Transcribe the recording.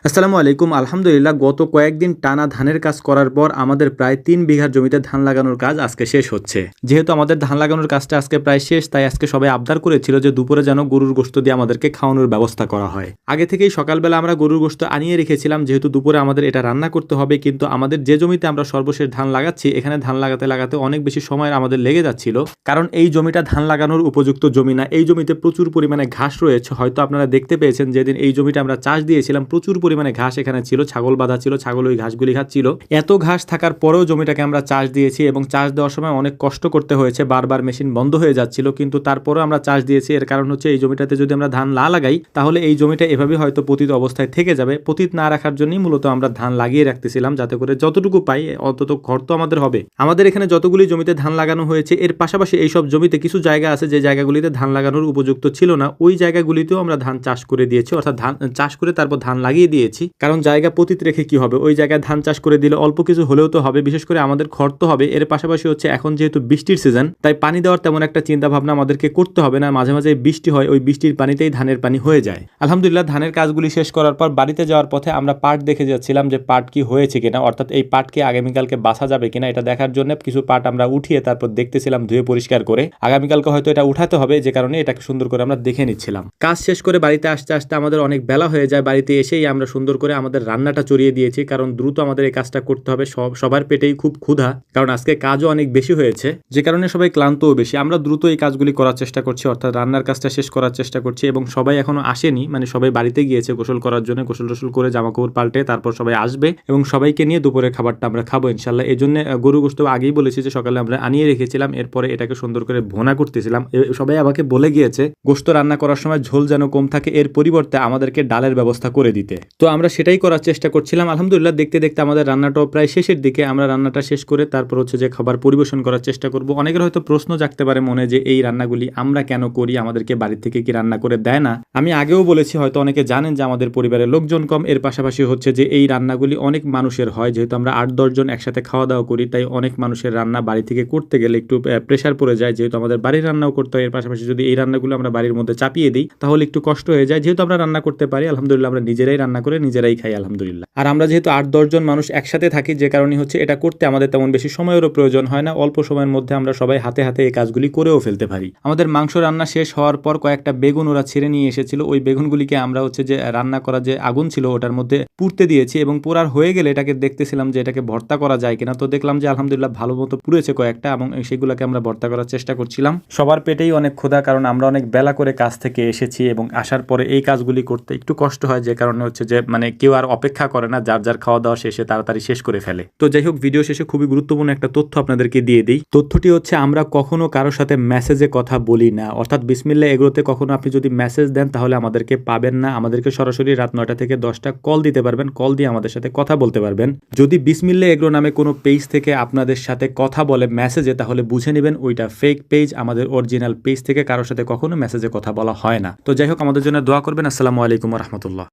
আসসালামু আলাইকুম। আলহামদুলিল্লাহ গত কয়েকদিন টানা ধানের কাজ করার পর আমাদের প্রায় ৩ বিঘা জমিতে ধান লাগানোর কাজ আজকে শেষ হচ্ছে। যেহেতু আমাদের ধান লাগানোর কাজটা আজকে প্রায় শেষ, তাই আজকে সবাই আবদার করেছিল যে দুপুরে যেন গরুর গোশত দিয়ে আমাদেরকে খাওয়ানোর ব্যবস্থা করা হয়। আগে থেকেই সকালবেলা আমরা গরুর গোশত আনিয়ে রেখেছিলাম, যেহেতু দুপুরে আমাদের এটা রান্না করতে হবে। কিন্তু আমাদের যে জমিতে আমরা সর্বশেষ ধান লাগাচ্ছি, এখানে ধান লাগাতে লাগাতে অনেক বেশি সময় আমাদের লেগে যাচ্ছিল, কারণ এই জমিটা ধান লাগানোর উপযুক্ত জমি না। এই জমিতে প্রচুর পরিমাণে ঘাস রয়েছে। হয়তো আপনারা দেখতে পেয়েছেন যেদিন এই জমিটা আমরা চাষ দিয়েছিলাম, প্রচুর পরিমাণে ঘাস এখানে ছিল, ছাগল বাঁধা ছিল, ছাগল ওই ঘাসগুলি খাচ্ছিল। এত ঘাস থাকার পরেও জমিটাকে আমরা চাষ দিয়েছি এবং চাষ দেওয়ার সময় অনেক কষ্ট করতে হয়েছে, বারবার মেশিন বন্ধ হয়ে যাচ্ছিল, কিন্তু তারপরেও আমরা চাষ দিয়েছি। এর কারণ হচ্ছে এই জমিটাতে যদি আমরা ধান না লাগাই তাহলে এই জমিটা এভাবে হয়তো পতিত অবস্থায় থেকে যাবে। পতিত না রাখার জন্যই মূলত আমরা ধান লাগিয়ে রাখতেছিলাম, যাতে করে যতটুকু পাই অন্তত ঘর তো আমাদের হবে। আমাদের এখানে যতগুলি জমিতে ধান লাগানো হয়েছে, এর পাশাপাশি এইসব জমিতে কিছু জায়গা আছে যে জায়গাগুলিতে ধান লাগানোর উপযুক্ত ছিল না, ওই জায়গাগুলিতেও আমরা ধান চাষ করে দিয়েছি, অর্থাৎ ধান চাষ করে তারপর ধান লাগিয়ে দিয়েছি। কারণ জায়গা পতিত রেখে কি হবে, ওই জায়গায় ধান চাষ করে দিলে অল্প কিছু হলেও তো হবে, বিশেষ করে আমাদের খড় তো হবে। এর পাশাপাশি হচ্ছে এখন যেহেতু বৃষ্টির সিজন, তাই পানি দেওয়ার তেমন একটা চিন্তা ভাবনা আমাদেরকে করতে হবে না। মাঝে মাঝে বৃষ্টি হয়, ওই বৃষ্টির পানিতেই ধানের পানি হয়ে যায়। আলহামদুলিল্লাহ ধানের কাজগুলি শেষ করার পর বাড়িতে যাওয়ার পথে আমরা পাট দেখে যাচ্ছিলাম যে পাট কি হয়েছে কিনা, অর্থাৎ এই পাটকে আগামীকালকে বাছা যাবে কিনা এটা দেখার জন্য কিছু পাট আমরা উঠিয়ে তারপর দেখতেছিলাম ধুয়ে পরিষ্কার করে। আগামীকালকে হয়তো এটা উঠাতে হবে, যে কারণে এটাকে সুন্দর করে আমরা দেখে নিচ্ছিলাম। কাজ শেষ করে বাড়িতে আসতে আসতে আমাদের অনেক বেলা হয়ে যায়। বাড়িতে এসেই আমরা সুন্দর করে আমাদের রান্নাটা চড়িয়ে দিয়েছি, কারণ দ্রুত আমাদের এই কাজটা করতে হবে। সবার পেটেই খুব ক্ষুধা, কারণ আজকে কাজও অনেক বেশি হয়েছে, যে কারণে সবাই ক্লান্তও বেশি। আমরা দ্রুত এই কাজগুলি করার চেষ্টা করছি, অর্থাৎ রান্নার কাজটা শেষ করার চেষ্টা করছি। এবং সবাই এখনো আসেনি, মানে সবাই বাড়িতে গিয়েছে গোসল করার জন্য, গোসল টোসল করে জামাকাপড় পাল্টে তারপর সবাই আসবে এবং সবাইকে নিয়ে দুপুরের খাবারটা আমরা খাবো ইনশাল্লাহ। এই জন্য গরু গোশত আগেই বলেছি যে সকালে আমরা আনিয়ে রেখেছিলাম, এরপরে এটাকে সুন্দর করে ভোনা করতেছিলাম। সবাই আমাকে বলে গিয়েছে গোশত রান্না করার সময় ঝোল যেন কম থাকে, এর পরিবর্তে আমাদেরকে ডালের ব্যবস্থা করে দিতে। তো আমরা সেটাই করার চেষ্টা করছিলাম। আলহামদুলিল্লাহ দেখতে দেখতে আমাদের রান্নাটাও প্রায় শেষের দিকে। আমরা রান্নাটা শেষ করে তারপর হচ্ছে যে খাবার পরিবেশন করার চেষ্টা করব। অনেকের হয়তো প্রশ্ন জাগতে পারে মনে যে এই রান্নাগুলি আমরা কেন করি, আমাদেরকে বাড়ি থেকে কি রান্না করে দেয় না। আমি আগেও বলেছি, হয়তো অনেকে জানেন যে আমাদের পরিবারের লোকজন কম। এর পাশাপাশি হচ্ছে যে এই রান্নাগুলি অনেক মানুষের হয়, যেহেতু আমরা 8-10 জন একসাথে খাওয়া দাওয়া করি, তাই অনেক মানুষের রান্না বাড়ি থেকে করতে গেলে একটু প্রেশার পড়ে যায়। যেহেতু আমাদের বাড়ির রান্নাও করতে হয়, এর পাশাপাশি যদি এই রান্নাগুলো আমরা বাড়ির মধ্যে চাপিয়ে দিই তাহলে একটু কষ্ট হয়ে যায়। যেহেতু আমরা রান্না করতে পারি আলহামদুলিল্লাহ, আমরা নিজেরাই রান্না করে নিজেরাই খাই আলহামদুলিল্লাহ। আর আমরা যেহেতু 8-10 জন মানুষ একসাথে থাকি, যে কারণে হচ্ছে এটা করতে আমাদের তেমন বেশি সময়েরও প্রয়োজন হয় না। অল্প সময়ের মধ্যে আমরা সবাই হাতে হাতে এই কাজগুলি করেও ফেলতে পারি। আমাদের মাংস রান্না শেষ হওয়ার পর কয়েকটা বেগুন ওরা ছিঁড়ে নিয়ে এসেছিল, ওই বেগুনগুলিকে আমরা হচ্ছে যে রান্না করা যে আগুন ছিল ওটার মধ্যে পুড়তে দিয়েছি এবং পোড়ার হয়ে গেলে এটাকে দেখতেছিলাম যে এটাকে ভর্তা করা যায় কিনা। তো দেখলাম যে আলহামদুলিল্লাহ ভালো মতো পুড়েছে কয়েকটা, এবং সেগুলোকে আমরা ভর্তা করার চেষ্টা করছিলাম। সবার পেটেই অনেক ক্ষুধা, কারণ আমরা অনেক বেলা করে কাজ থেকে এসেছি এবং আসার পরে এই কাজগুলি করতে একটু কষ্ট হয়, যে কারণে হচ্ছে যে মানে কেউ আর অপেক্ষা করে না, যার যার খাওয়া দাওয়া শেষে তাড়াতাড়ি শেষ করে ফেলে। তো যাই হোক, ভিডিও শেষে খুবই গুরুত্বপূর্ণ একটা তথ্য আপনাদেরকে দিয়ে দিই। তথ্যটি হচ্ছে আমরা কখনো কারোর সাথে মেসেজে কথা বলি না, অর্থাৎ বিসমিল্লাহ এগ্রোতে কখনো আপনি যদি মেসেজ দেন তাহলে আমাদেরকে পাবেন না। আমাদেরকে সরাসরি রাত 9টা থেকে 10টা কল দিতে পারবেন, কল দিয়ে আমাদের সাথে কথা বলতে পারবেন। যদি বিসমিল্লাহ এগ্রো নামে কোনো পেজ থেকে আপনাদের সাথে কথা বলে মেসেজে, তাহলে বুঝে নেবেন ওইটা ফেক পেজ। আমাদের অরিজিনাল পেজ থেকে কারোর সাথে কখনো মেসেজে কথা বলা হয় না। তো যাই হোক, আমাদের জন্য দোয়া করবেন। আসসালামু আলাইকুম ওয়া রাহমাতুল্লাহ।